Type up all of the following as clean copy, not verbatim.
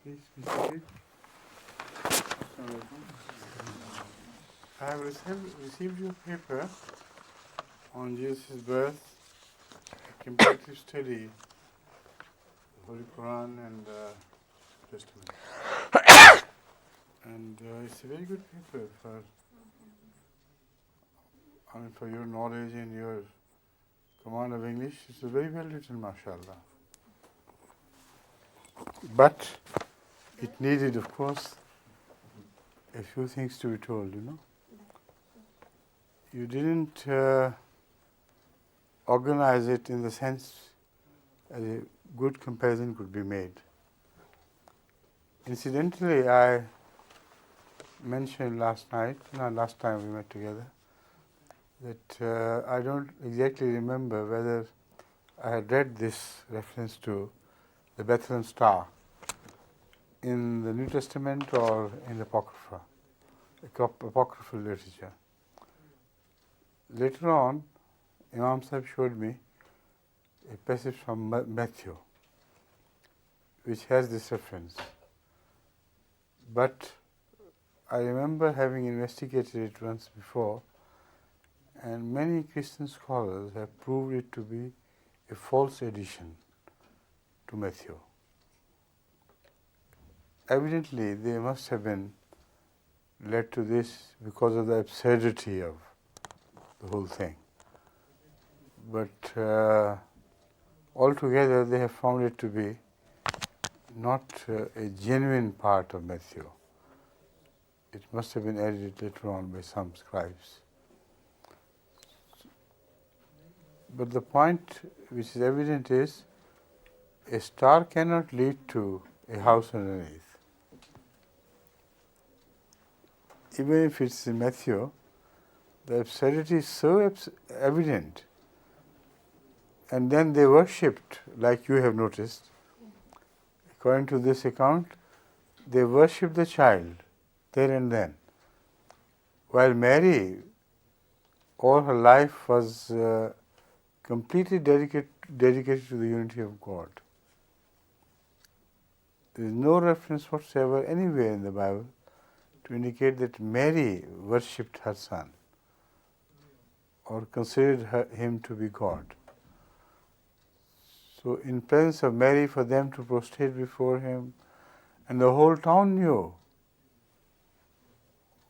Please be seated. I have received your paper on Jesus' birth, a comparative study, the Holy Quran and Testament. And it's a very good paper for your knowledge and your command of English. It's very well written, mashallah. But it needed, of course, a few things to be told, You didn't organize it in the sense as a good comparison could be made. Incidentally, I mentioned last time we met together, that I don't exactly remember whether I had read this reference to the Bethlehem star in the New Testament or in the Apocrypha, apocryphal literature. Later on, Imam Sahib showed me a passage from Matthew, which has this reference. But I remember having investigated it once before, and many Christian scholars have proved it to be a false addition to Matthew. Evidently, they must have been led to this because of the absurdity of the whole thing. But altogether, they have found it to be not a genuine part of Matthew. It must have been added later on by some scribes. But the point which is evident is a star cannot lead to a house underneath. Even if it's in Matthew, the absurdity is so evident. And then they worshipped, like you have noticed. According to this account, they worshipped the child there and then. While Mary, all her life was completely dedicated to the unity of God. There is no reference whatsoever anywhere in the Bible to indicate that Mary worshipped her son or considered him to be God. So in presence of Mary, for them to prostrate before him, and the whole town knew.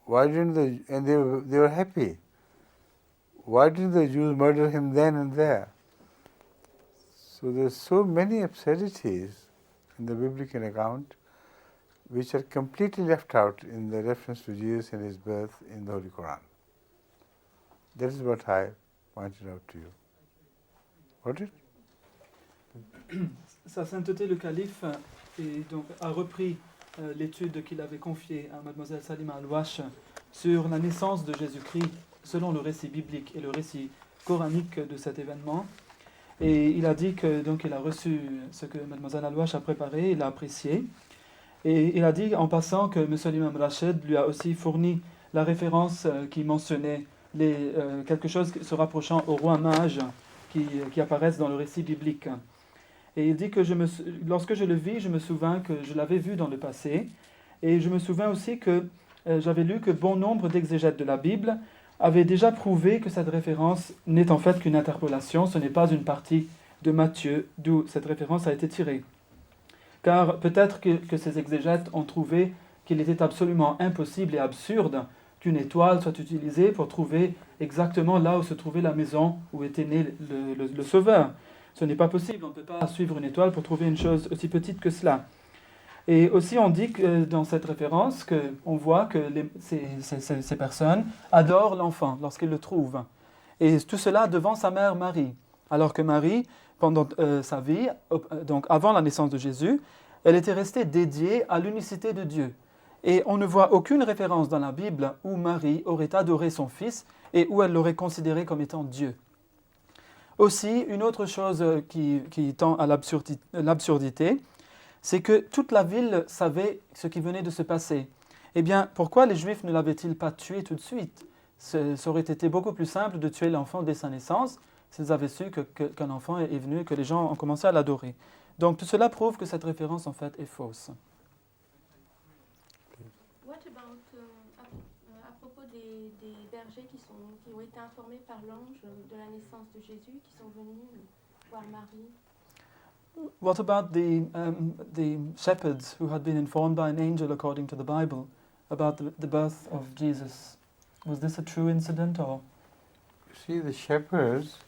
Why didn't they were happy. Why didn't the Jews murder him then and there? So there's so many absurdities in the biblical account which are completely left out in the reference to Jesus and his birth in the Holy Quran. That is what I pointed out to you. Got it? Sa Sainteté le Calife a repris l'étude qu'il avait confiée à Mademoiselle Salima Al-Wash sur la naissance de Jésus-Christ selon le récit biblique et le récit coranique de cet événement. Et il a dit que donc il a reçu ce que Mademoiselle Al-Wash a préparé, il a apprécié. Et il a dit en passant que M. l'imam Rached lui a aussi fourni la référence qui mentionnait quelque chose se rapprochant au roi mage qui apparaissent dans le récit biblique. Et il dit que lorsque je le vis, je me souviens que je l'avais vu dans le passé. Et je me souviens aussi que j'avais lu que bon nombre d'exégètes de la Bible avaient déjà prouvé que cette référence n'est en fait qu'une interpolation, ce n'est pas une partie de Matthieu, d'où cette référence a été tirée. Car peut-être que ces exégètes ont trouvé qu'il était absolument impossible et absurde qu'une étoile soit utilisée pour trouver exactement là où se trouvait la maison où était né le Sauveur. Ce n'est pas possible, on ne peut pas suivre une étoile pour trouver une chose aussi petite que cela. Et aussi on dit que dans cette référence qu'on voit que ces personnes adorent l'enfant lorsqu'ils le trouvent. Et tout cela devant sa mère Marie. Alors que Marie, pendant sa vie, donc avant la naissance de Jésus, elle était restée dédiée à l'unicité de Dieu. Et on ne voit aucune référence dans la Bible où Marie aurait adoré son fils et où elle l'aurait considéré comme étant Dieu. Aussi, une autre chose qui tend à l'absurdité, c'est que toute la ville savait ce qui venait de se passer. Eh bien, pourquoi les Juifs ne l'avaient-ils pas tué tout de suite ? Ça aurait été beaucoup plus simple de tuer l'enfant dès sa naissance. s'ils avaient su qu'un enfant est venu et que les gens ont commencé à l'adorer. Donc tout cela prouve que cette référence en fait est fausse. What about, à propos des bergers qui ont été informés par l'ange de la naissance de Jésus, qui sont venus voir Marie? What about the shepherds who had been informed by an angel, according to the Bible, about the birth of Jesus? Was this a true incident, or? See, the shepherds,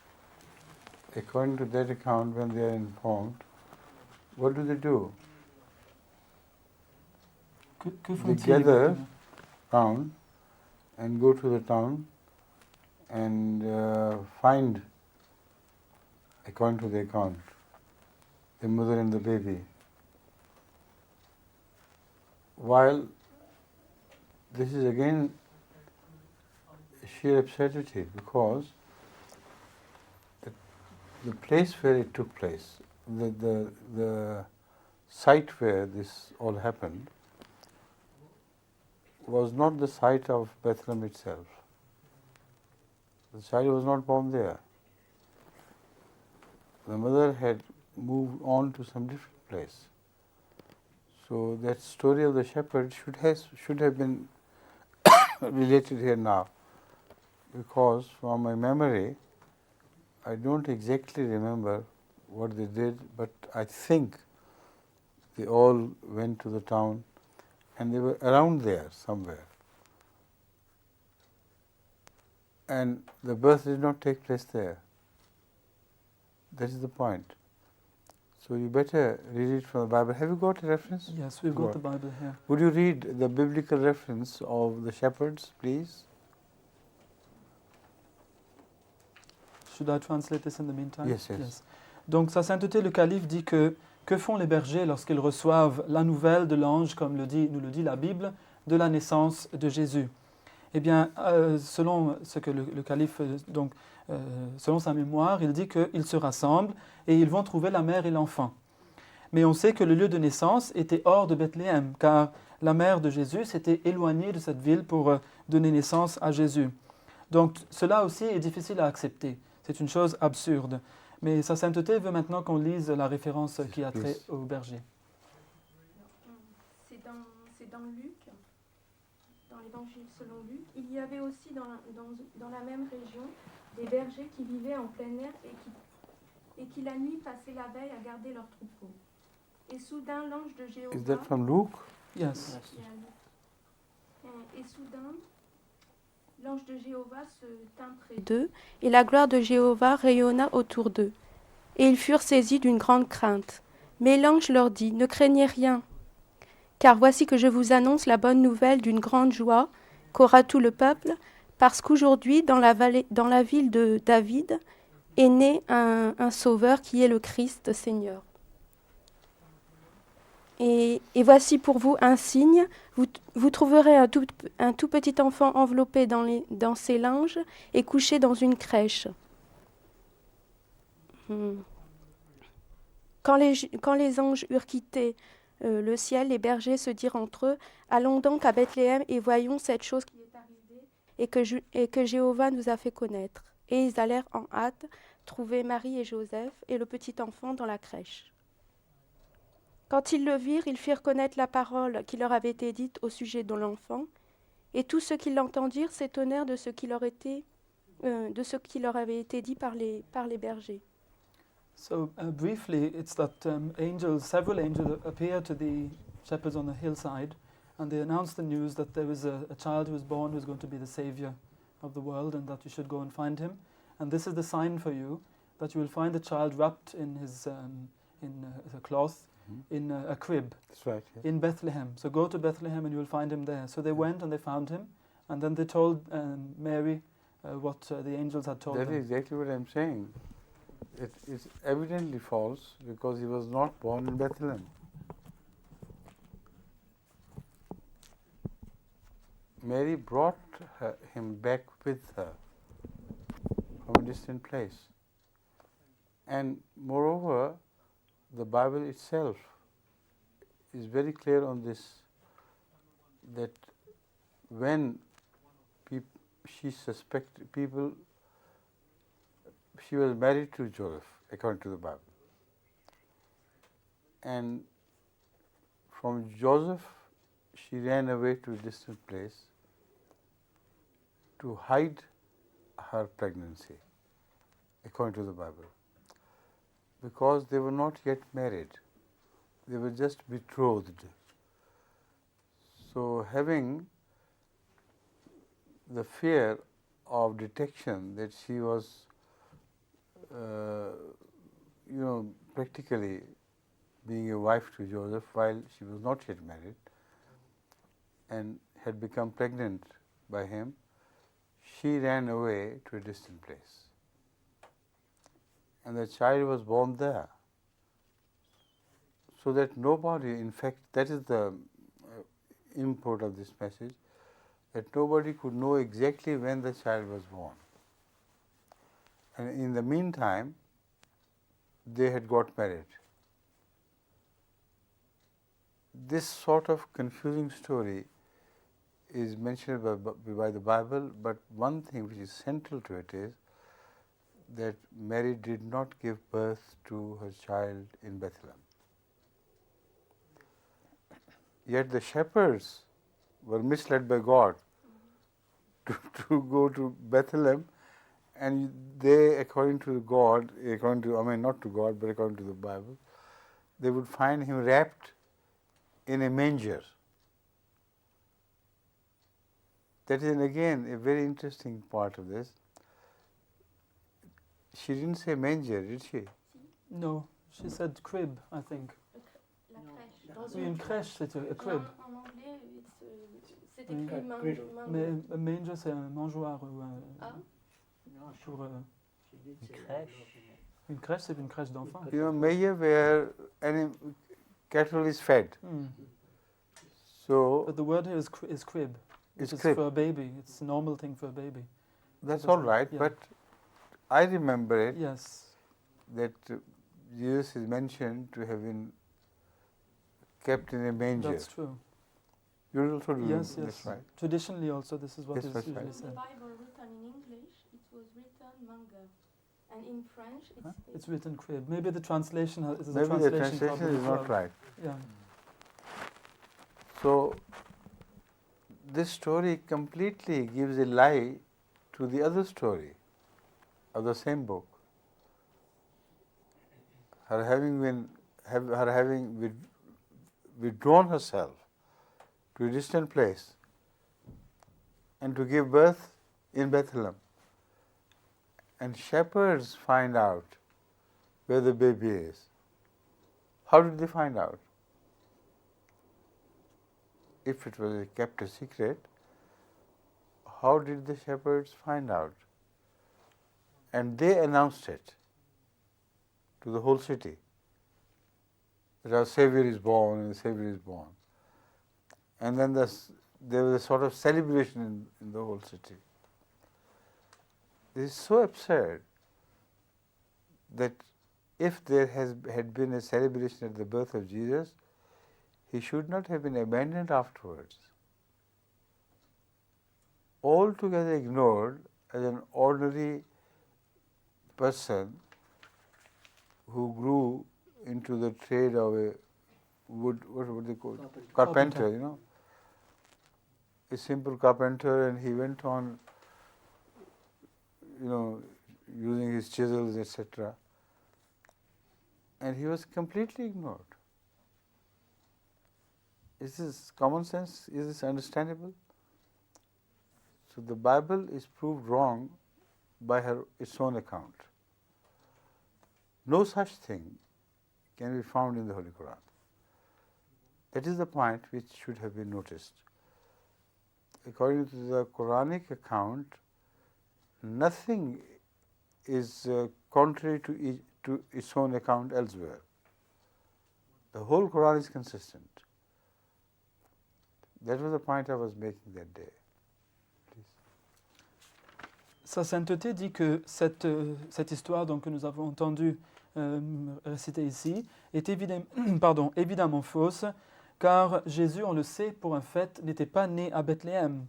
according to that account, when they are informed, what do? Que They font-ils gather exactement? round and go to the town and find, according to the account, the mother and the baby. While this is again sheer absurdity, because the place where it took place, the site where this all happened, was not the site of Bethlehem itself. The child was not born there. The mother had moved on to some different place. So that story of the shepherd should have been related here now, because from my memory, I don't exactly remember what they did, but I think they all went to the town and they were around there somewhere. And the birth did not take place there. That is the point. So you better read it from the Bible. Have you got a reference? Yes, we've got the Bible here. Would you read the biblical reference of the shepherds, please? Should I translate this in the meantime? Yes. Donc, sa sainteté, le calife, dit que font les bergers lorsqu'ils reçoivent la nouvelle de l'ange, comme nous le dit la Bible, de la naissance de Jésus? Eh bien, selon ce que le calife, selon sa mémoire, il dit qu'ils se rassemblent et ils vont trouver la mère et l'enfant. Mais on sait que le lieu de naissance était hors de Bethléem, car la mère de Jésus s'était éloignée de cette ville pour donner naissance à Jésus. Donc, cela aussi est difficile à accepter. C'est une chose absurde. Mais sa sainteté veut maintenant qu'on lise la référence qui a trait au berger. C'est dans Luc, dans l'évangile selon Luc. Il y avait aussi dans la même région des bergers qui vivaient en plein air et qui la nuit passaient la veille à garder leurs troupeaux. Et soudain l'ange de Jéhovah... Is that from Luke? Yes. Et soudain, l'ange de Jéhovah se tint près d'eux, et la gloire de Jéhovah rayonna autour d'eux. Et ils furent saisis d'une grande crainte. Mais l'ange leur dit, « Ne craignez rien, car voici que je vous annonce la bonne nouvelle d'une grande joie qu'aura tout le peuple, parce qu'aujourd'hui, dans la ville de David, est né un sauveur qui est le Christ Seigneur. Et voici pour vous un signe, vous trouverez un tout petit enfant enveloppé dans ses linges et couché dans une crèche. » Quand les anges eurent quitté le ciel, les bergers se dirent entre eux, « Allons donc à Bethléem et voyons cette chose qui est arrivée et que Jéhovah nous a fait connaître. » Et ils allèrent en hâte trouver Marie et Joseph et le petit enfant dans la crèche. Quand ils le virent, ils firent connaître la parole qui leur avait été dite au sujet de l'enfant, et tous ceux qui l'entendirent s'étonnèrent de ce qui leur avait été dit par les bergers. So briefly, it's that several angels appeared to the shepherds on the hillside, and they announced the news that there was a child who was born who was going to be the savior of the world, and that you should go and find him. And this is the sign for you, that you will find the child wrapped in his a cloth, in a crib. That's right. Yes. In Bethlehem. So go to Bethlehem and you will find him there. So they went and they found him, and then they told Mary what the angels had told them. That is exactly what I'm saying. It is evidently false because he was not born in Bethlehem. Mary brought him back with her from a distant place. And moreover, the Bible itself is very clear on this, that when people she was married to Joseph, according to the Bible. And from Joseph, she ran away to a distant place to hide her pregnancy, according to the Bible, because they were not yet married. They were just betrothed. So having the fear of detection that she was, practically being a wife to Joseph while she was not yet married and had become pregnant by him, she ran away to a distant place. And the child was born there. So that nobody, in fact, that is the import of this message, that nobody could know exactly when the child was born. And in the meantime, they had got married. This sort of confusing story is mentioned by the Bible, but one thing which is central to it is that Mary did not give birth to her child in Bethlehem. Yet the shepherds were misled by God to go to Bethlehem, and they, according to God, not to God, but according to the Bible, they would find him wrapped in a manger. That is again a very interesting part of this. She didn't say manger, did she? No, she said crib, I think. La crèche. Oui, une crèche, c'est a crib. En anglais, c'est Oui. écrit manger. Mais un manger, c'est un mangeoir. Ah. Pour, Une crèche. une crèche, c'est une crèche d'enfants. You know, manger where cattle is fed. So But the word here is crib. it's It's crib. for a baby. It's a normal thing for a baby. That's all right, Yeah. but I remember it Yes. that Jesus is mentioned to have been kept in a manger. That's true. You also do Yes, this, yes. right? Traditionally also this is what Yes, is that's usually right. In the said. Bible written in English, it was written manger. And in French, Huh? it's It's written crib. Maybe the translation is a Maybe the translation translation problem is as not well. right. Yeah. So this story completely gives a lie to the other story of the same book. Her having withdrawn herself to a distant place and to give birth in Bethlehem. And shepherds find out where the baby is. How did they find out? If it was kept a secret, how did the shepherds find out? And they announced it to the whole city, that our Savior is born and the Savior is born. And then there was a sort of celebration in the whole city. This is so absurd that if there had been a celebration at the birth of Jesus, he should not have been abandoned afterwards. Altogether ignored as an ordinary person who grew into the trade of a what would they call it? Carpenter, you know. A simple carpenter, and he went on, using his chisels, etc. And he was completely ignored. Is this common sense? Is this understandable? So the Bible is proved wrong by its own account. No such thing can be found in the Holy Quran. That is the point which should have been noticed. According to the Quranic account, nothing is contrary to its own account elsewhere. The whole Quran is consistent. That was the point I was making that day. Sa sainteté dit que cette histoire donc, que nous avons entendue réciter ici est évidemment fausse, car Jésus, on le sait pour un fait, n'était pas né à Bethléem.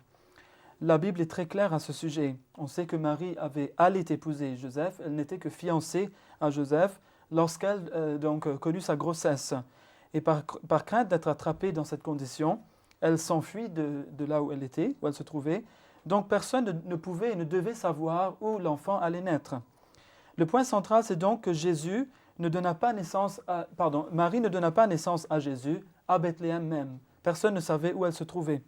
la Bible est très claire à ce sujet. On sait que Marie allait épouser Joseph, elle n'était que fiancée à Joseph lorsqu'elle connut sa grossesse. Et par crainte d'être attrapée dans cette condition, elle s'enfuit de là où elle était, où elle se trouvait. Donc personne ne pouvait et ne devait savoir où l'enfant allait naître. Le point central, c'est donc que Marie ne donna pas naissance à Jésus à Bethléem même. Personne ne savait où elle se trouvait.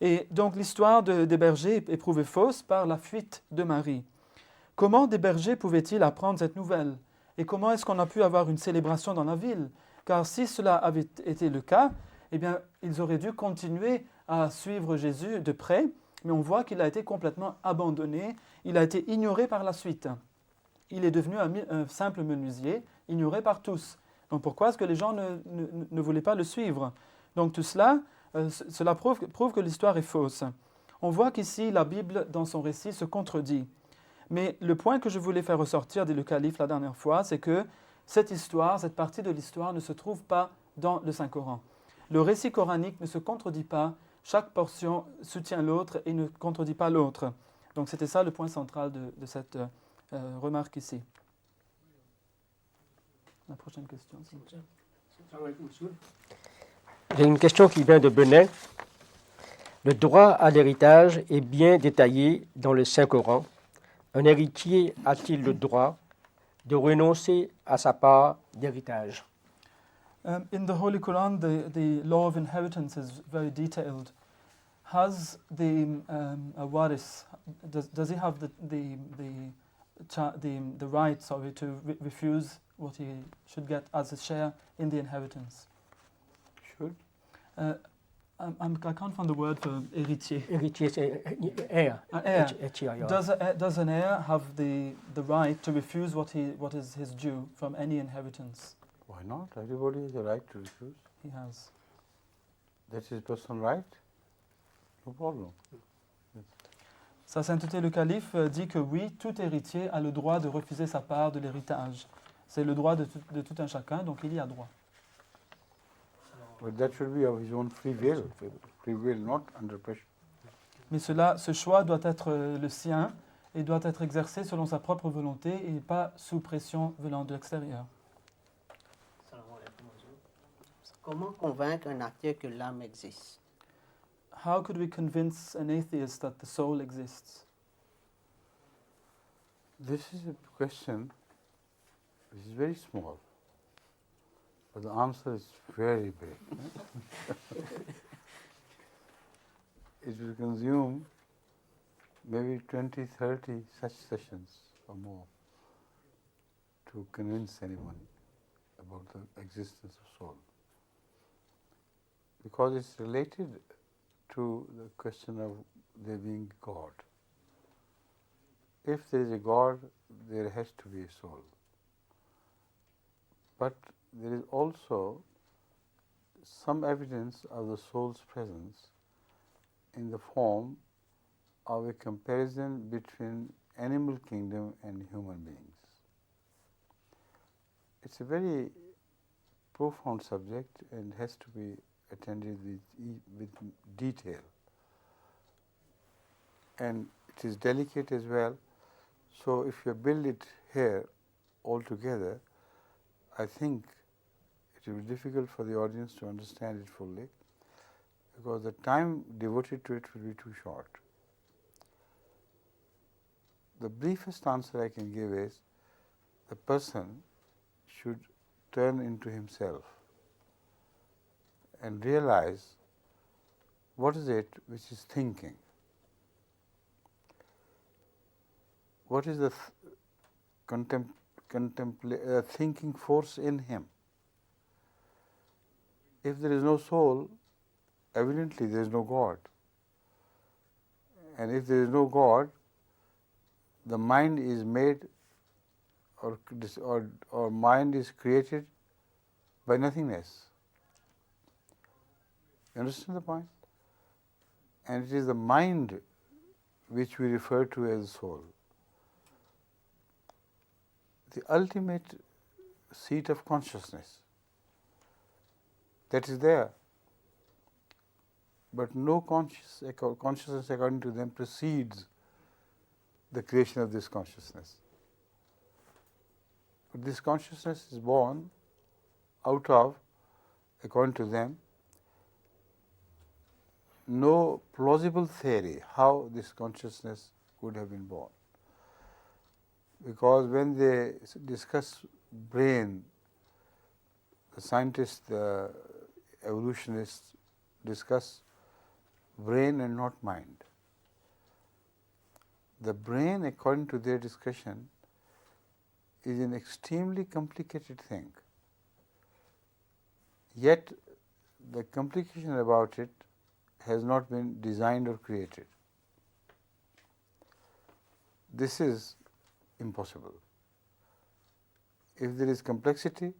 Et donc l'histoire des bergers est prouvée fausse par la fuite de Marie. Comment des bergers pouvaient-ils apprendre cette nouvelle? Et comment est-ce qu'on a pu avoir une célébration dans la ville? Car si cela avait été le cas, eh bien, ils auraient dû continuer à suivre Jésus de près, mais on voit qu'il a été complètement abandonné, il a été ignoré par la suite. Il est devenu un simple menuisier, ignoré par tous. Donc pourquoi est-ce que les gens ne voulaient pas le suivre? Donc tout cela, cela prouve que l'histoire est fausse. On voit qu'ici, la Bible, dans son récit, se contredit. Mais le point que je voulais faire ressortir dit le calife la dernière fois, c'est que cette partie de l'histoire ne se trouve pas dans le Saint-Coran. Le récit coranique ne se contredit pas, chaque portion soutient l'autre et ne contredit pas l'autre. Donc c'était ça le point central de cette remarque ici. La prochaine question. J'ai une question qui vient de Benin. Le droit à l'héritage est bien détaillé dans le Saint-Coran. Un héritier a-t-il le droit de renoncer à sa part d'héritage? In the Holy Quran, the law of inheritance is very detailed. Has the waris, does he have the right, to refuse what he should get as a share in the inheritance? Should? I can't find the word for héritier. Héritier, c'est heir. Heir. Heir. Does an heir have the right to refuse what is his due from any inheritance? Why not? Everybody has a right to refuse. He has. That's his personal right. No problem. Sa sainteté le calife dit que oui, tout héritier a le droit de refuser sa part de l'héritage. C'est le droit de tout un chacun, donc il y a droit. But that should be of his own free will, not under pressure. Mais ce choix doit être le sien et doit être exercé selon sa propre volonté et pas sous pression venant de l'extérieur. Comment convaincre un athée que l'âme existe? How could we convince an atheist that the soul exists? This is a question which is very small, but the answer is very big. It will consume maybe 20, 30 such sessions or more to convince anyone about the existence of soul. Because it's related to the question of there being God. If there is a God, there has to be a soul. But there is also some evidence of the soul's presence in the form of a comparison between animal kingdom and human beings. It's a very profound subject and has to be attended with detail. And it is delicate as well. So if you build it here all together, I think it will be difficult for the audience to understand it fully, because the time devoted to it will be too short. The briefest answer I can give is the person should turn into himself and realize what is it which is thinking. What is the thinking force in him? If there is no soul, evidently there is no God. And if there is no God, the mind is made or mind is created by nothingness. You understand the point? And it is the mind which we refer to as soul. The ultimate seat of consciousness that is there. but no consciousness according to them precedes the creation of this consciousness. But this consciousness is born out of, according to them, no plausible theory how this consciousness could have been born. Because when they discuss brain, the scientists, the evolutionists discuss brain and not mind. The brain, according to their discussion, is an extremely complicated thing. Yet the complication about it has not been designed or created. This is impossible. If there is complexity,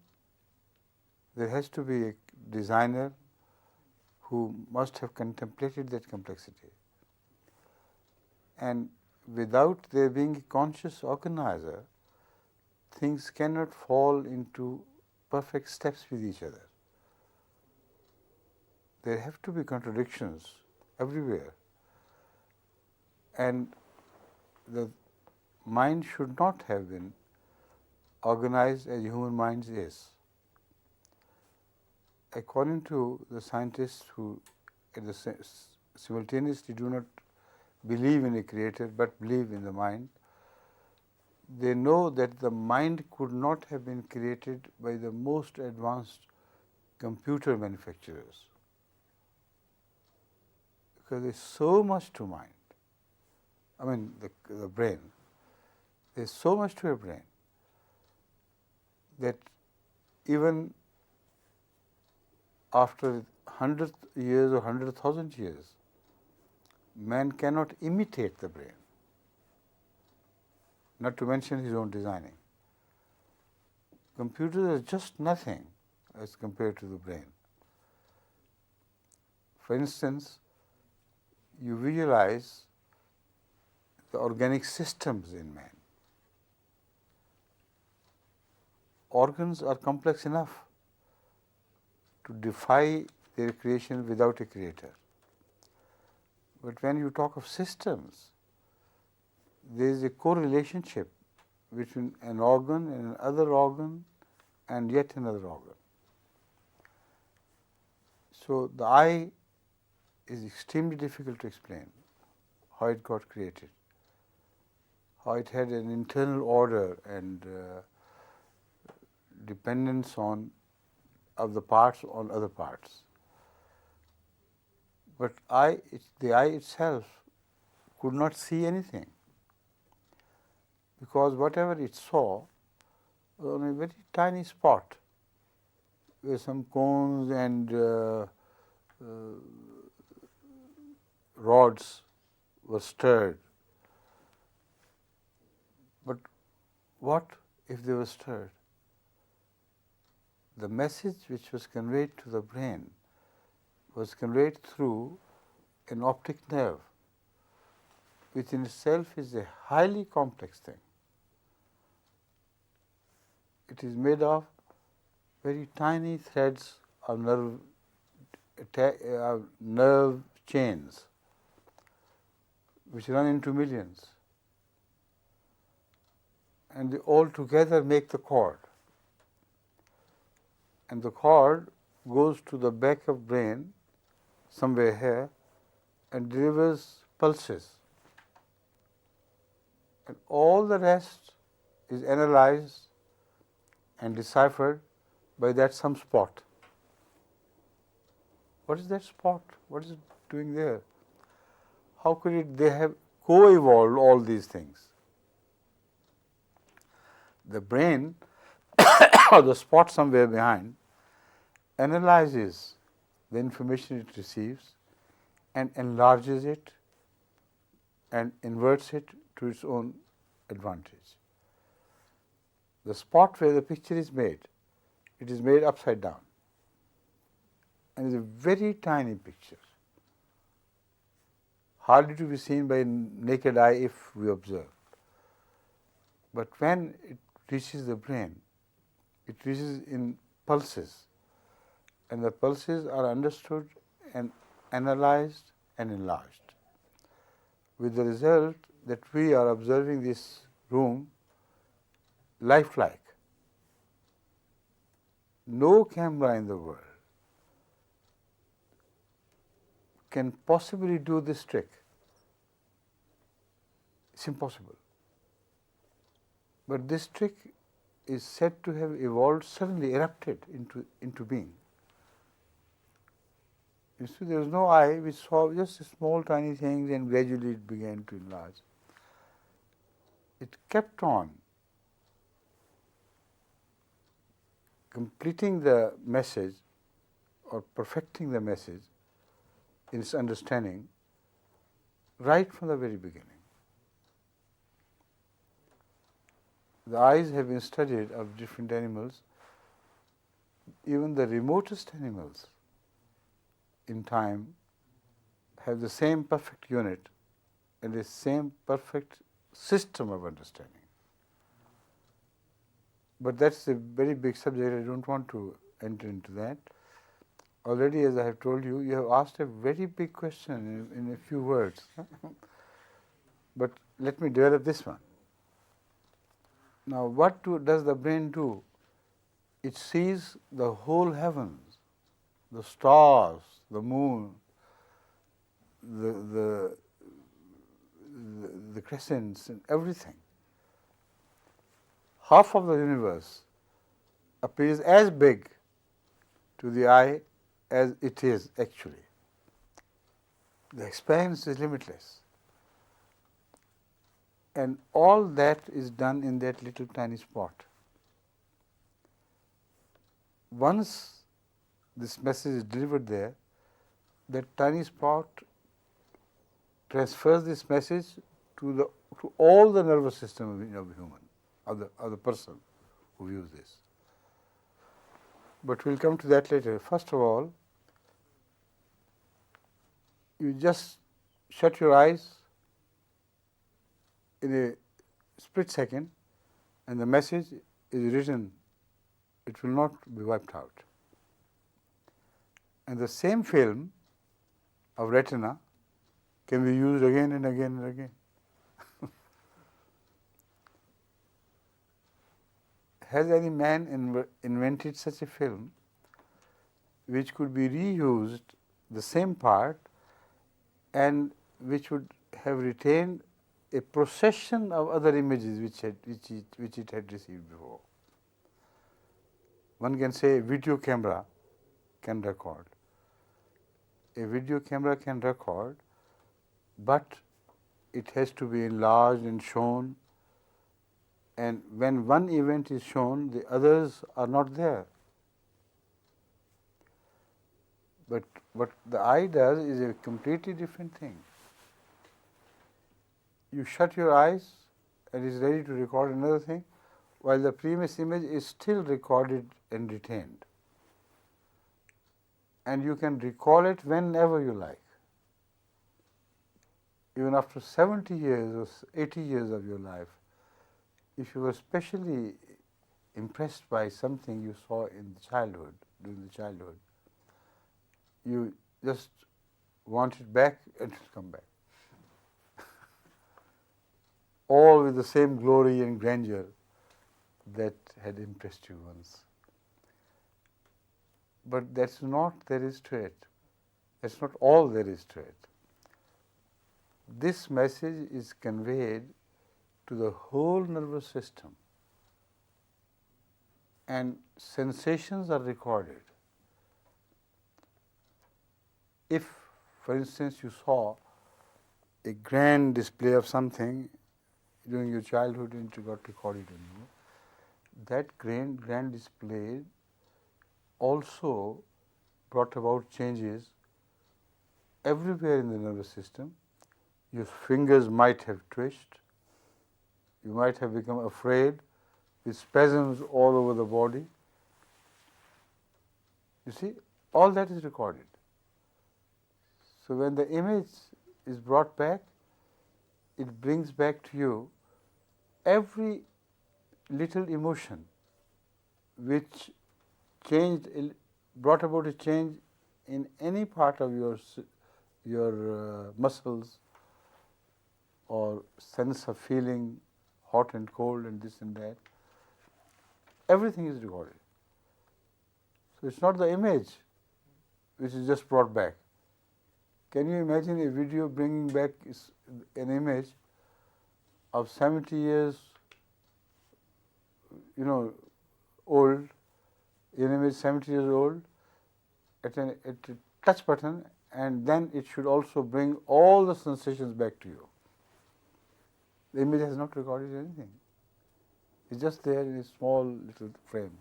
there has to be a designer who must have contemplated that complexity. And without there being a conscious organizer, things cannot fall into perfect steps with each other. There have to be contradictions everywhere. And the mind should not have been organized as human mind is. According to the scientists who simultaneously do not believe in a creator but believe in the mind, they know that the mind could not have been created by the most advanced computer manufacturers, because there is so much to mind. I mean, the brain. There is so much to a brain that even after 100 years or 100,000 years, man cannot imitate the brain, not to mention his own designing. Computers are just nothing as compared to the brain. For instance, you visualize the organic systems in man. Organs are complex enough to defy their creation without a creator. But when you talk of systems, there is a correlationship between an organ and another organ and yet another organ. So the eye is extremely difficult to explain how it got created, how it had an internal order and dependence on of the parts on other parts. But the eye itself could not see anything, because whatever it saw was on a very tiny spot where some cones and rods were stirred. But what if they were stirred? The message which was conveyed to the brain was conveyed through an optic nerve, which in itself is a highly complex thing. It is made of very tiny threads of nerve chains which run into millions, and they all together make the cord. And the cord goes to the back of brain, somewhere here, and delivers pulses. And all the rest is analyzed and deciphered by that some spot. What is that spot? What is it doing there? How could they have co-evolved all these things? The brain, or the spot somewhere behind, analyzes the information it receives and enlarges it and inverts it to its own advantage. The spot where the picture is made, it is made upside down, and is a very tiny picture, hardly to be seen by naked eye if we observe. But when it reaches the brain, it reaches in pulses, and the pulses are understood and analyzed and enlarged, with the result that we are observing this room lifelike. No camera in the world can possibly do this trick. It's impossible. But this trick is said to have evolved, suddenly erupted into being. You see, there was no eye which saw just small tiny things and gradually it began to enlarge. It kept on completing the message or perfecting the message in its understanding right from the very beginning. The eyes have been studied of different animals, even the remotest animals in time have the same perfect unit and the same perfect system of understanding. But that's a very big subject. I don't want to enter into that. Already, as I have told you, you have asked a very big question in a few words. But let me develop this one. Now, what does the brain do? It sees the whole heavens, the stars, the moon, the crescents and everything. Half of the universe appears as big to the eye as it is actually. The expanse is limitless. And all that is done in that little tiny spot. Once this message is delivered there, that tiny spot transfers this message to all the nervous system of the human, of the person who views this. But we'll come to that later. First of all, you just shut your eyes in a split second and the message is written. It will not be wiped out. And the same film of retina can be used again and again and again. Has any man invented such a film which could be reused, the same part, and which would have retained a procession of other images which it had received before? One can say a video camera can record. A video camera can record, but it has to be enlarged and shown. And when one event is shown, the others are not there. But what the eye does is a completely different thing. You shut your eyes and it is ready to record another thing, while the previous image is still recorded and retained. And you can recall it whenever you like. Even after 70 years or 80 years of your life, if you were especially impressed by something you saw in the childhood, during the childhood, you just want it back and it will come back. All with the same glory and grandeur that had impressed you once. But that's not there is to it. That's not all there is to it. This message is conveyed to the whole nervous system, and sensations are recorded. If, for instance, you saw a grand display of something during your childhood and it got recorded in you, that grand display also brought about changes everywhere in the nervous system. Your fingers might have twitched, you might have become afraid with spasms all over the body. You see, all that is recorded. So when the image is brought back, it brings back to you every little emotion which brought about a change in any part of your your muscles, or sense of feeling hot and cold and this and that. Everything is recorded. So it's not the image which is just brought back. Can you imagine a video bringing back an image of 70 years, old, an image 70 years old, at a touch button, and then it should also bring all the sensations back to you. The image has not recorded anything. It's just there in a small little frame.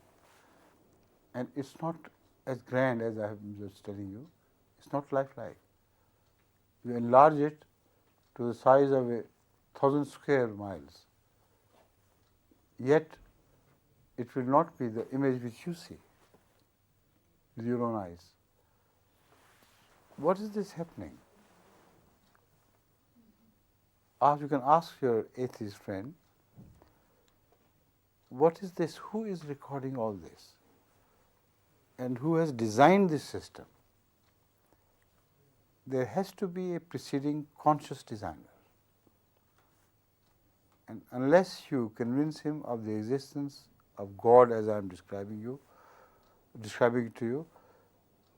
And it's not as grand as I have been just telling you. It's not lifelike. You enlarge it to the size of 1,000 square miles. Yet, it will not be the image which you see with your own eyes. What is this happening? You can ask your atheist friend, what is this? Who is recording all this? And who has designed this system? There has to be a preceding conscious designer. And unless you convince him of the existence of God as I am describing it to you,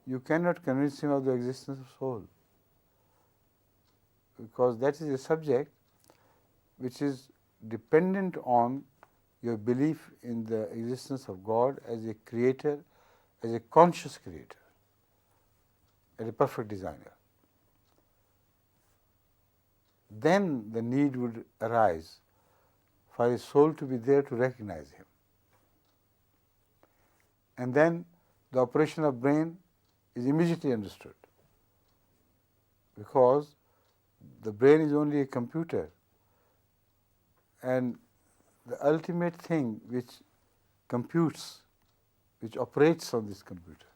you cannot convince him of the existence of soul. Because that is a subject which is dependent on your belief in the existence of God as a creator, as a conscious creator, as a perfect designer. Then the need would arise for a soul to be there to recognize him. And then the operation of brain is immediately understood, because the brain is only a computer, and the ultimate thing which computes, which operates on this computer,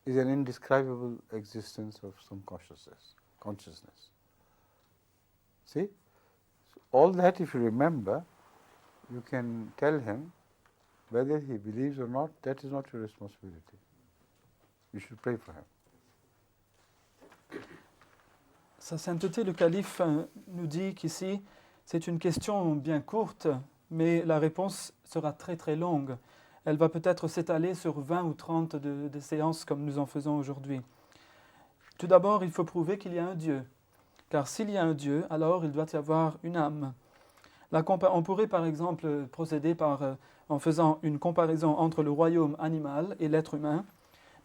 is an indescribable existence of some consciousness. See? So all that, if you remember, you can tell him whether he believes or not. That is not your responsibility. You should pray for him. Sa sainteté, le calife nous dit qu'ici, c'est une question bien courte, mais la réponse sera très très longue. Elle va peut-être s'étaler sur 20 ou 30 de séances comme nous en faisons aujourd'hui. Tout d'abord, il faut prouver qu'il y a un Dieu. Car s'il y a un Dieu, alors il doit y avoir une âme. On pourrait par exemple procéder en faisant une comparaison entre le royaume animal et l'être humain,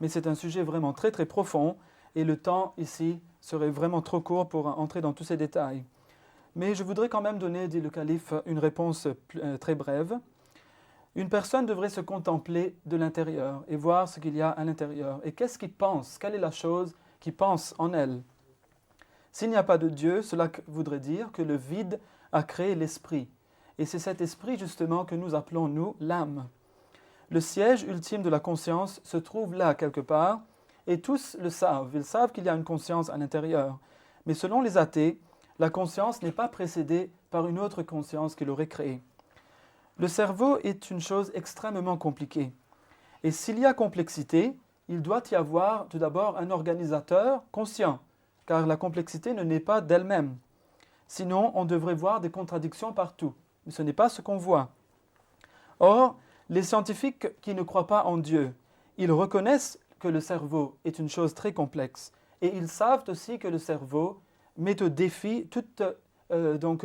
mais c'est un sujet vraiment très très profond et le temps ici serait vraiment trop court pour entrer dans tous ces détails. Mais je voudrais quand même donner, dit le calife, une réponse très brève. Une personne devrait se contempler de l'intérieur et voir ce qu'il y a à l'intérieur. Et qu'est-ce qu'il pense? Quelle est la chose qu'il pense en elle? S'il n'y a pas de Dieu, cela voudrait dire que le vide a créé l'esprit. Et c'est cet esprit justement que nous appelons, nous, l'âme. Le siège ultime de la conscience se trouve là quelque part, et tous le savent. Ils savent qu'il y a une conscience à l'intérieur. Mais selon les athées, la conscience n'est pas précédée par une autre conscience qui l'aurait créée. Le cerveau est une chose extrêmement compliquée. Et s'il y a complexité, il doit y avoir tout d'abord un organisateur conscient, car la complexité ne naît pas d'elle-même. Sinon, on devrait voir des contradictions partout. Mais ce n'est pas ce qu'on voit. Or, les scientifiques qui ne croient pas en Dieu, ils reconnaissent que le cerveau est une chose très complexe. Et ils savent aussi que le cerveau met au défi toute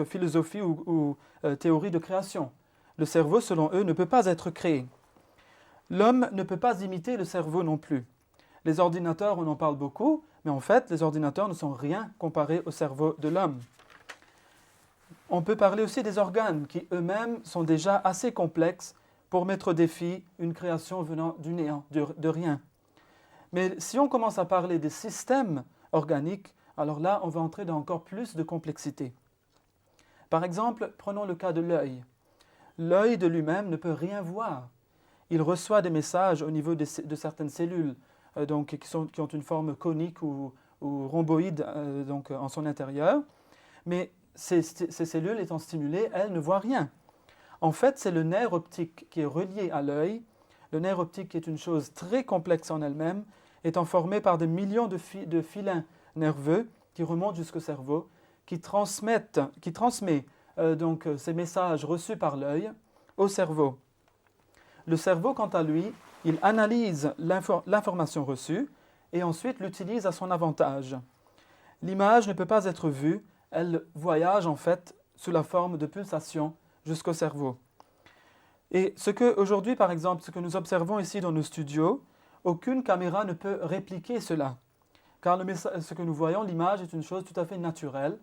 philosophie ou théorie de création. Le cerveau, selon eux, ne peut pas être créé. L'homme ne peut pas imiter le cerveau non plus. Les ordinateurs, on en parle beaucoup, mais en fait, les ordinateurs ne sont rien comparés au cerveau de l'homme. On peut parler aussi des organes qui eux-mêmes sont déjà assez complexes pour mettre au défi une création venant du néant, de rien. Mais si on commence à parler des systèmes organiques, alors là, on va entrer dans encore plus de complexité. Par exemple, prenons le cas de l'œil. L'œil de lui-même ne peut rien voir. Il reçoit des messages au niveau de certaines cellules qui ont une forme conique ou rhomboïde en son intérieur. Mais ces cellules étant stimulées, elles ne voient rien. En fait, c'est le nerf optique qui est relié à l'œil. Le nerf optique est une chose très complexe en elle-même, étant formé par des millions de filins nerveux qui remonte jusqu'au cerveau, qui transmet donc ces messages reçus par l'œil au cerveau. Le cerveau, quant à lui, il analyse l'information reçue et ensuite l'utilise à son avantage. L'image ne peut pas être vue, elle voyage en fait sous la forme de pulsations jusqu'au cerveau. Et aujourd'hui, par exemple, ce que nous observons ici dans nos studios, aucune caméra ne peut répliquer cela. Car ce que nous voyons, l'image est une chose tout à fait naturelle.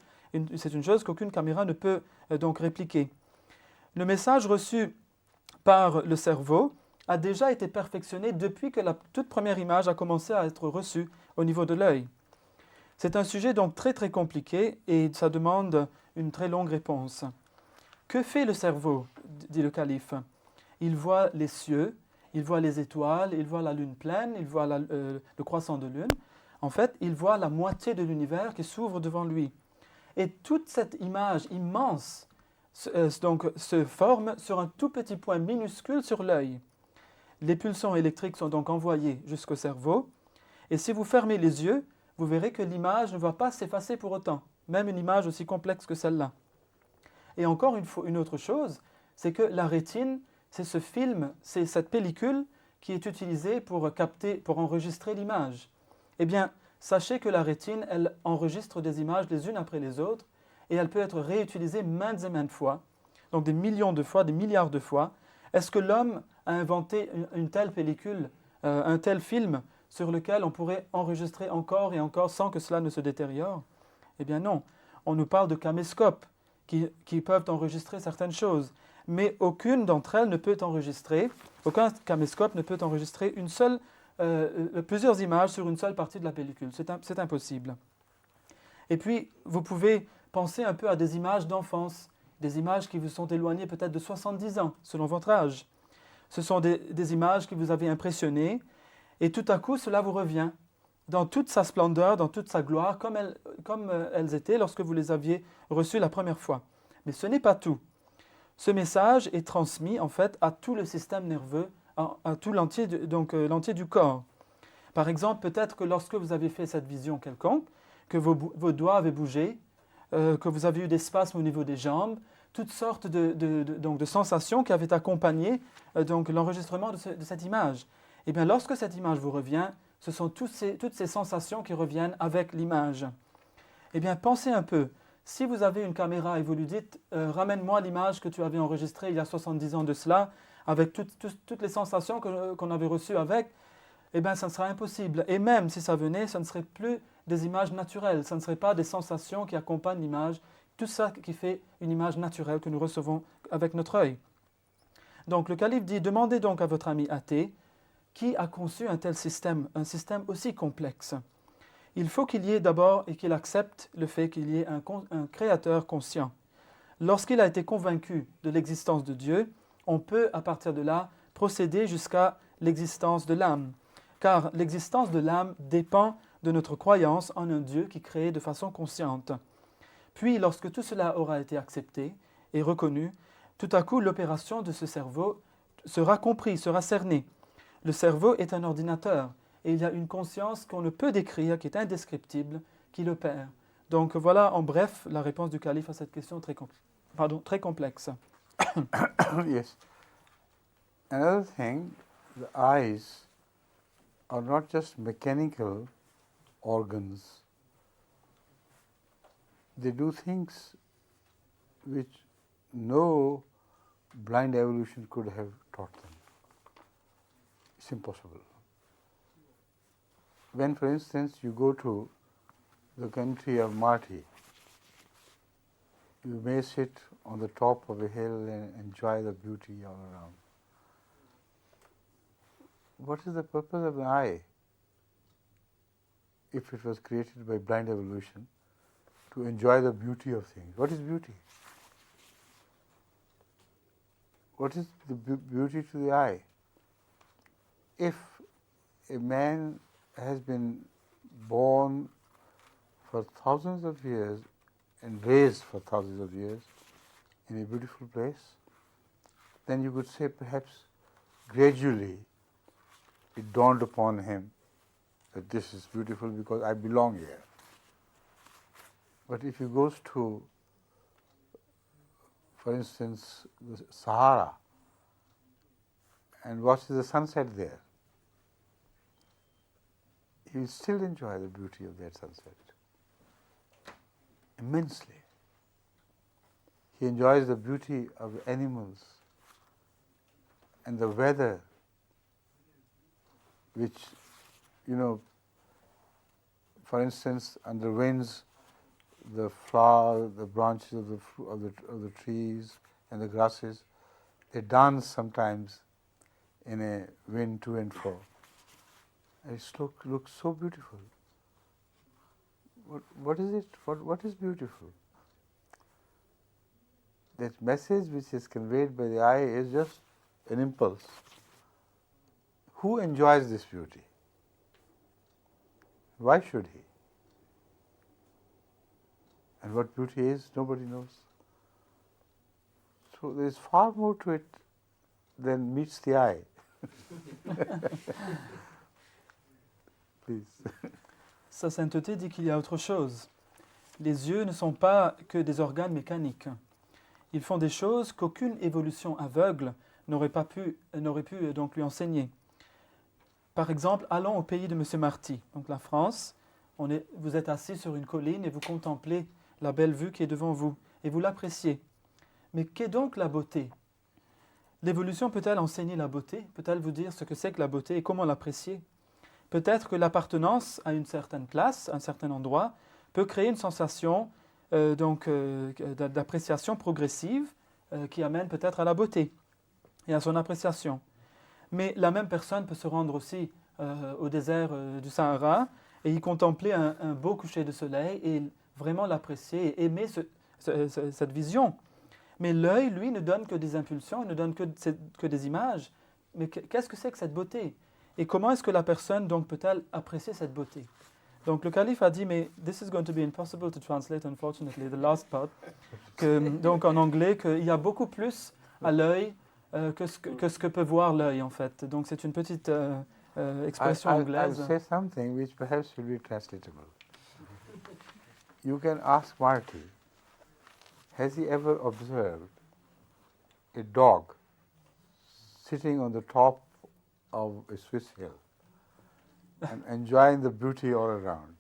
C'est une chose qu'aucune caméra ne peut donc répliquer. Le message reçu par le cerveau a déjà été perfectionné depuis que la toute première image a commencé à être reçue au niveau de l'œil. C'est un sujet donc très très compliqué et ça demande une très longue réponse. Que fait le cerveau, dit le calife? Il voit les cieux, il voit les étoiles, il voit la lune pleine, il voit le croissant de lune. En fait, il voit la moitié de l'univers qui s'ouvre devant lui. Et toute cette image immense se forme sur un tout petit point minuscule sur l'œil. Les pulsions électriques sont donc envoyées jusqu'au cerveau. Et si vous fermez les yeux, vous verrez que l'image ne va pas s'effacer pour autant, même une image aussi complexe que celle-là. Et encore une autre chose, c'est que la rétine, c'est ce film, c'est cette pellicule qui est utilisée pour enregistrer l'image. Eh bien, sachez que la rétine, elle enregistre des images les unes après les autres et elle peut être réutilisée maintes et maintes fois, donc des millions de fois, des milliards de fois. Est-ce que l'homme a inventé une telle pellicule, un tel film sur lequel on pourrait enregistrer encore et encore sans que cela ne se détériore? Eh bien non, on nous parle de caméscopes qui peuvent enregistrer certaines choses, mais aucune d'entre elles ne peut enregistrer, aucun caméscope ne peut enregistrer plusieurs images sur une seule partie de la pellicule. C'est impossible. Et puis, vous pouvez penser un peu à des images d'enfance, des images qui vous sont éloignées peut-être de 70 ans, selon votre âge. Ce sont des images qui vous avaient impressionné, et tout à coup, cela vous revient dans toute sa splendeur, dans toute sa gloire, comme elles étaient lorsque vous les aviez reçues la première fois. Mais ce n'est pas tout. Ce message est transmis en fait à tout le système nerveux, à tout l'entier du corps. Par exemple, peut-être que lorsque vous avez fait cette vision quelconque, que vos doigts avaient bougé, que vous avez eu des spasmes au niveau des jambes, toutes sortes de sensations qui avaient accompagné l'enregistrement de cette image. Et bien, lorsque cette image vous revient, ce sont toutes ces sensations qui reviennent avec l'image. Eh bien, pensez un peu. Si vous avez une caméra et vous lui dites « ramène-moi l'image que tu avais enregistrée il y a 70 ans de cela, avec toutes les sensations qu'on avait reçues avec », eh bien, ça sera impossible. Et même si ça venait, ce ne serait plus des images naturelles, ce ne serait pas des sensations qui accompagnent l'image, tout ça qui fait une image naturelle que nous recevons avec notre œil. Donc, le calife dit « demandez donc à votre ami athée qui a conçu un tel système, un système aussi complexe. Il faut qu'il y ait d'abord et qu'il accepte le fait qu'il y ait un créateur conscient. Lorsqu'il a été convaincu de l'existence de Dieu, on peut à partir de là procéder jusqu'à l'existence de l'âme. Car l'existence de l'âme dépend de notre croyance en un Dieu qui crée de façon consciente. Puis lorsque tout cela aura été accepté et reconnu, tout à coup l'opération de ce cerveau sera comprise, sera cernée. Le cerveau est un ordinateur. Et il y a une conscience qu'on ne peut décrire, qui est indescriptible, qui l'opère. Donc voilà en bref la réponse du calife à cette question très complexe. Yes. Another thing, the eyes are not just mechanical organs. They do things which no blind evolution could have taught them. It's impossible. When, for instance, you go to the country of Marti, you may sit on the top of a hill and enjoy the beauty all around. What is the purpose of an eye if it was created by blind evolution to enjoy the beauty of things? What is beauty? What is the beauty to the eye? If a man has been born for thousands of years and raised for thousands of years in a beautiful place, then you could say perhaps gradually it dawned upon him that this is beautiful because I belong here. But if he goes to, for instance, the Sahara and watches the sunset there, he will still enjoy the beauty of that sunset immensely. He enjoys the beauty of the animals and the weather, which, for instance, under winds, the flower, the branches of the trees and the grasses, they dance sometimes in a wind to and fro. It looks so beautiful. What is it? What is beautiful? That message which is conveyed by the eye is just an impulse. Who enjoys this beauty? Why should he? And what beauty is, nobody knows. So there is far more to it than meets the eye. Please. Sa sainteté dit qu'il y a autre chose. Les yeux ne sont pas que des organes mécaniques. Ils font des choses qu'aucune évolution aveugle n'aurait pu donc lui enseigner. Par exemple, allons au pays de M. Marty, donc la France. Vous êtes assis sur une colline et vous contemplez la belle vue qui est devant vous et vous l'appréciez. Mais qu'est donc la beauté? L'évolution peut-elle enseigner la beauté? Peut-elle vous dire ce que c'est que la beauté et comment l'apprécier? Peut-être que l'appartenance à une certaine place, à un certain endroit, peut créer une sensation d'appréciation progressive qui amène peut-être à la beauté et à son appréciation. Mais la même personne peut se rendre aussi au désert du Sahara et y contempler un beau coucher de soleil et vraiment l'apprécier et aimer cette vision. Mais l'œil, lui, ne donne que des impulsions, il ne donne que des images. Mais qu'est-ce que c'est que cette beauté? Et comment est-ce que la personne donc peut-elle apprécier cette beauté? Donc le calife a dit, mais this is going to be impossible to translate, unfortunately, the last part, donc en anglais, qu'il y a beaucoup plus à l'œil que ce que peut voir l'œil, en fait. Donc c'est une petite expression anglaise. I'll say something which perhaps will be translatable. You can ask Marty, has he ever observed a dog sitting on the top of a Swiss hill and enjoying the beauty all around?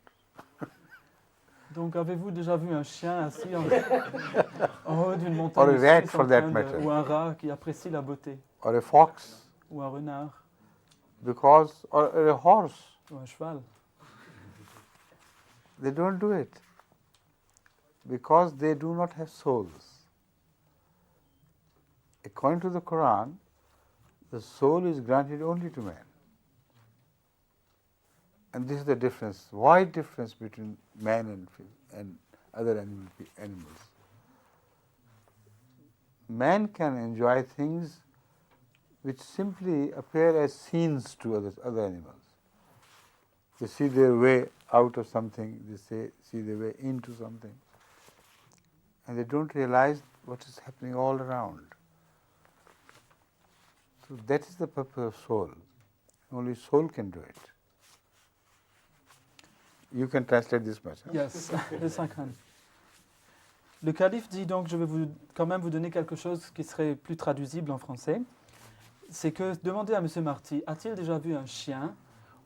Donc avez-vous déjà vu un chien assis en haut d'une Or montagne a rat, suisse for that matter. ou un rat qui apprécie la beauté, Or a fox, ou un renard, or a horse. ou un cheval? They don't do it because they do not have souls. According to the Quran, the soul is granted only to man. And this is the difference, wide difference between man and other animals. Man can enjoy things which simply appear as scenes to other animals. They see their way out of something, they see their way into something, and they don't realize what is happening all around. So that is the purpose of soul. Only soul can do it. You can translate this much. Huh? Yes, yes I can. Le calife dit donc, je vais quand même vous donner quelque chose qui serait plus traduisible en français. C'est que, demandez à M. Marty, a-t-il déjà vu un chien,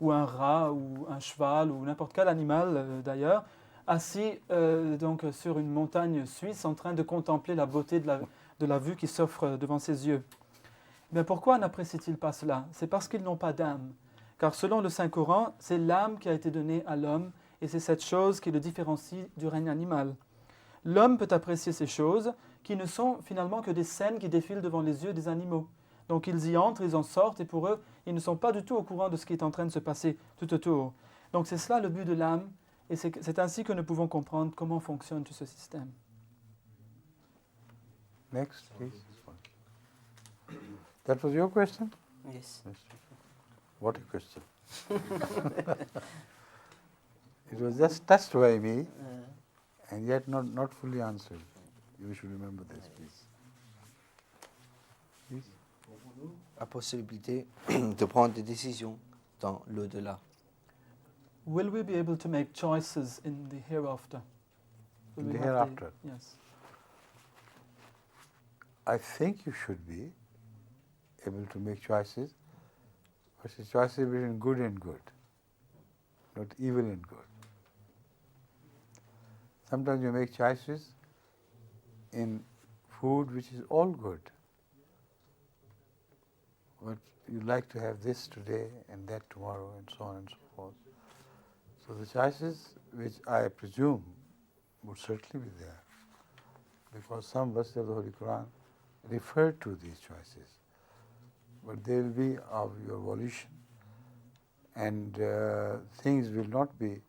ou un rat, ou un cheval, ou n'importe quel animal d'ailleurs, assis donc sur une montagne suisse en train de contempler la beauté de la vue qui s'offre devant ses yeux? Mais pourquoi n'apprécient-ils pas cela? C'est parce qu'ils n'ont pas d'âme. Car selon le Saint-Coran, c'est l'âme qui a été donnée à l'homme, et c'est cette chose qui le différencie du règne animal. L'homme peut apprécier ces choses qui ne sont finalement que des scènes qui défilent devant les yeux des animaux. Donc ils y entrent, ils en sortent, et pour eux, ils ne sont pas du tout au courant de ce qui est en train de se passer tout autour. Donc c'est cela le but de l'âme, et c'est ainsi que nous pouvons comprendre comment fonctionne tout ce système. Next, please. That was your question? Yes. What a question. It was just touched by me and yet not fully answered. You should remember this, please. Please. La possibilité de prendre des décisions dans l'au-delà. Will we be able to make choices in the hereafter? Will In we the have hereafter. Yes. I think you should be able to make choices, but the choices between good and good, not evil and good. Sometimes you make choices in food which is all good, but you like to have this today and that tomorrow and so on and so forth. So the choices which I presume would certainly be there, because some verses of the Holy Quran refer to these choices, but they will be of your volition, and things will not be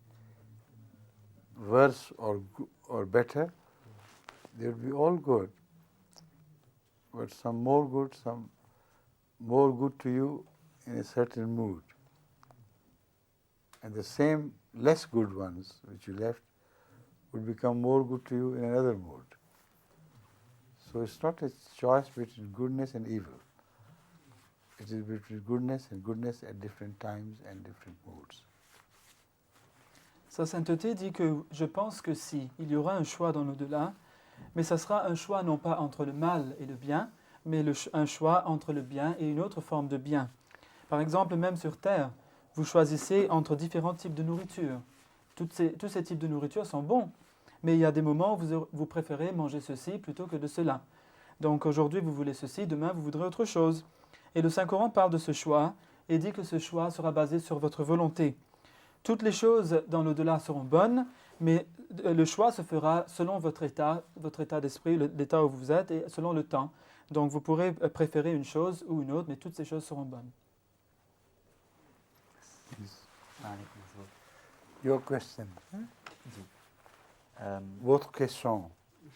worse or better. They will be all good, but some more good to you in a certain mood, and the same less good ones which you left would become more good to you in another mood. So it's not a choice between goodness and evil. It is between goodness and goodness at different times and different moods. Sa sainteté dit que je pense que si il y aura un choix dans l'au-delà, mais ça sera un choix non pas entre le mal et le bien, mais un choix entre le bien et une autre forme de bien. Par exemple, même sur Terre, vous choisissez entre différents types de nourriture. Tous ces types de nourriture sont bons, mais il y a des moments où vous préférez manger ceci plutôt que de cela. Donc aujourd'hui, vous voulez ceci, demain, vous voudrez autre chose. Et le Saint-Coran parle de ce choix et dit que ce choix sera basé sur votre volonté. Toutes les choses dans l'au-delà seront bonnes, mais le choix se fera selon votre état d'esprit, l'état où vous êtes, et selon le temps. Donc vous pourrez préférer une chose ou une autre, mais toutes ces choses seront bonnes. Your question. Votre question.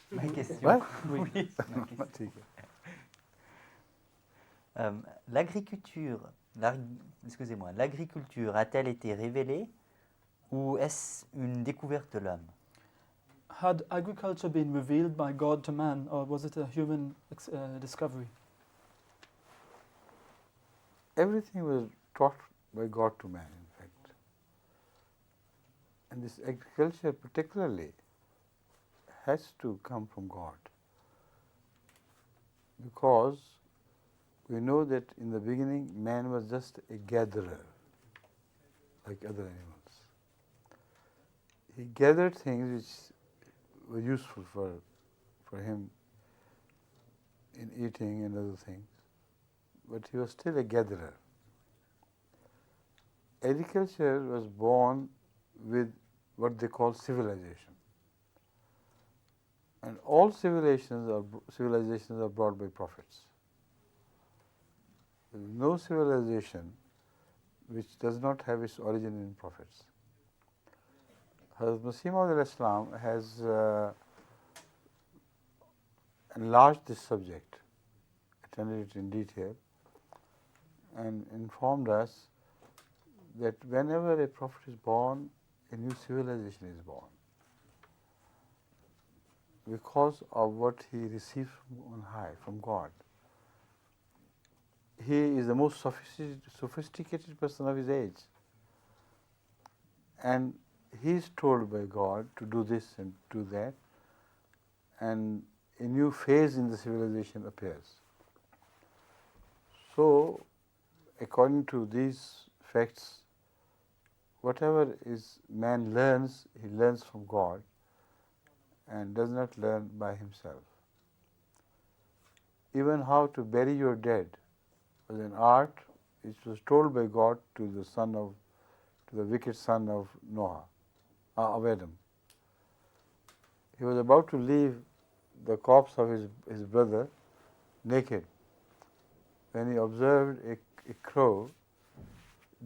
Ma question. Ouais? Oui. Ma question. L'agriculture a-t-elle été révélée ou est-ce une découverte de l'homme? Had agriculture been revealed by God to man, or was it a human discovery? Everything was taught by God to man, in fact. And this agriculture particularly has to come from God, because we know that in the beginning man was just a gatherer, like other animals. He gathered things which were useful for him in eating and other things, but he was still a gatherer. Agriculture was born with what they call civilization, and all civilizations are brought by prophets. There is no civilization which does not have its origin in prophets. Hazrat Masih Maud al-Islam has enlarged this subject, attended it in detail, and informed us that whenever a prophet is born, a new civilization is born, because of what he received from on high, from God. He is the most sophisticated person of his age, and he is told by God to do this and do that, and a new phase in the civilization appears. So, according to these facts, whatever is man learns, he learns from God and does not learn by himself. Even how to bury your dead was an art which was told by God to the wicked son of Noah, of Adam. He was about to leave the corpse of his brother naked when he observed a crow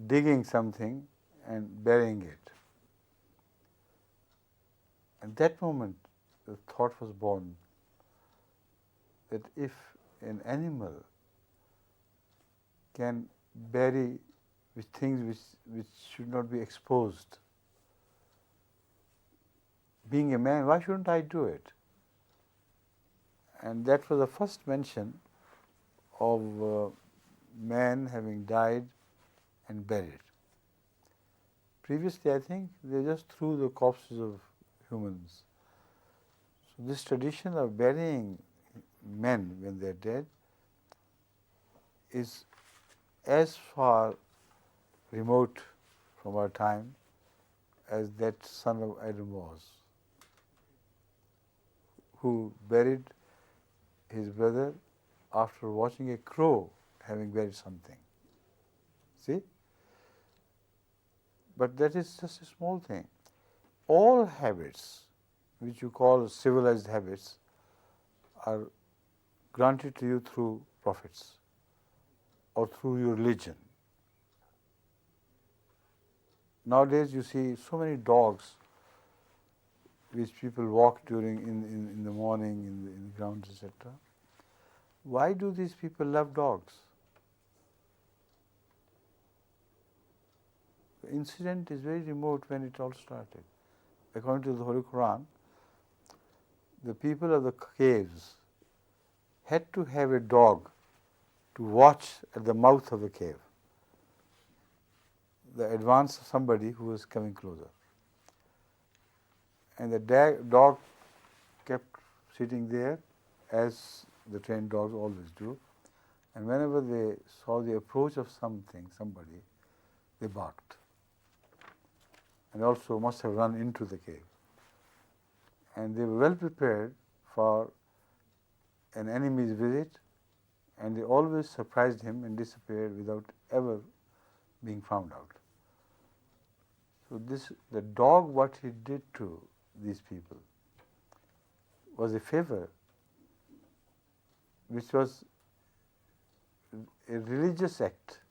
digging something and burying it. At that moment, the thought was born that if an animal can bury with things which should not be exposed, being a man, why shouldn't I do it? And that was the first mention of man having died and buried. Previously, I think they just threw the corpses of humans So this tradition of burying men when they are dead is as far remote from our time as that son of Adam was, who buried his brother after watching a crow having buried something. See? But that is just a small thing. All habits which you call civilized habits are granted to you through prophets or through your religion. Nowadays you see so many dogs which people walk during in the morning in the grounds, etc. Why do these people love dogs? The incident is very remote when it all started. According to the Holy Quran, the people of the caves had to have a dog to watch at the mouth of the cave, the advance of somebody who was coming closer. And the dog kept sitting there, as the trained dogs always do, and whenever they saw the approach of somebody, they barked, and also must have run into the cave. And they were well prepared for an enemy's visit, and they always surprised him and disappeared without ever being found out. So the dog, what he did to these people was a favor, which was a religious act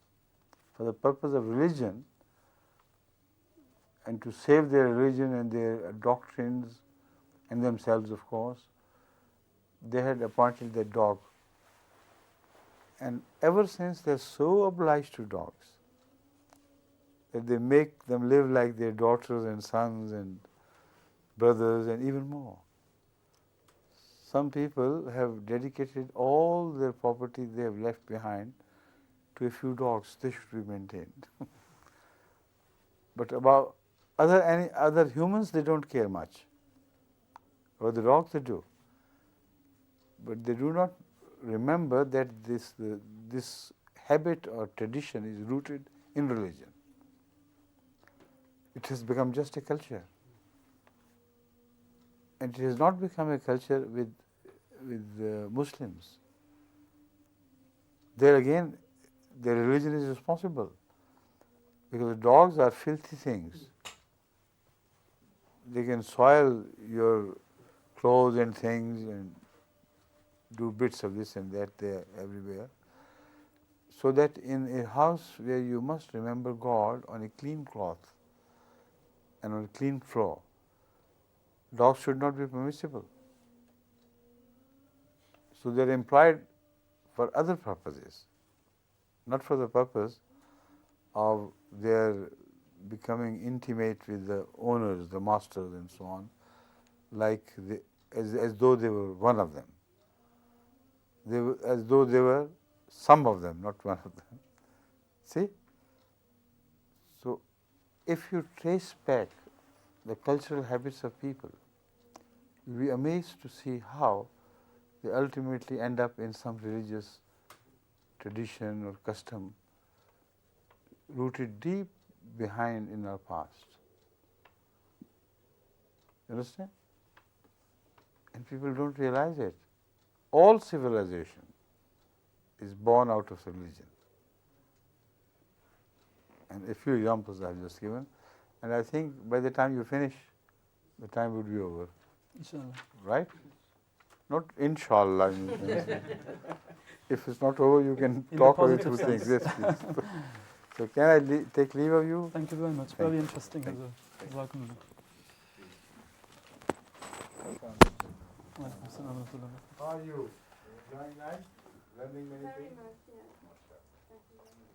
for the purpose of religion and to save their religion and their doctrines and themselves, of course. They had appointed that dog, and ever since they are so obliged to dogs that they make them live like their daughters and sons and brothers and even more. Some people have dedicated all their property they have left behind to a few dogs. They should be maintained. But about any other humans, they don't care much. Or the dogs, they do. But they do not remember that this habit or tradition is rooted in religion. It has become just a culture. And it has not become a culture with Muslims. There again, their religion is responsible, because dogs are filthy things. They can soil your clothes and things and do bits of this and that there everywhere. So that in a house where you must remember God on a clean cloth and on a clean floor, dogs should not be permissible. So they are employed for other purposes, not for the purpose of their becoming intimate with the owners, the masters and so on, like as though they were one of them. As though they were some of them, not one of them. See? So if you trace back the cultural habits of people, you'll be amazed to see how they ultimately end up in some religious tradition or custom rooted deep behind in our past. You understand? And people don't realize it. All civilization is born out of religion. And a few examples I have just given. And I think by the time you finish, the time would be over. Inshallah. Right? Not inshallah. If it's not over, you can In talk the away positive two things. sense. Yes, please. So can I take leave of you? Thank you very much. Thank Very you. interesting. Thank Jazakumullah. Wa alaikum assalam wa rahmatullah. How are you? Enjoying life? Learning many Very things? much, yeah. Thank you very much.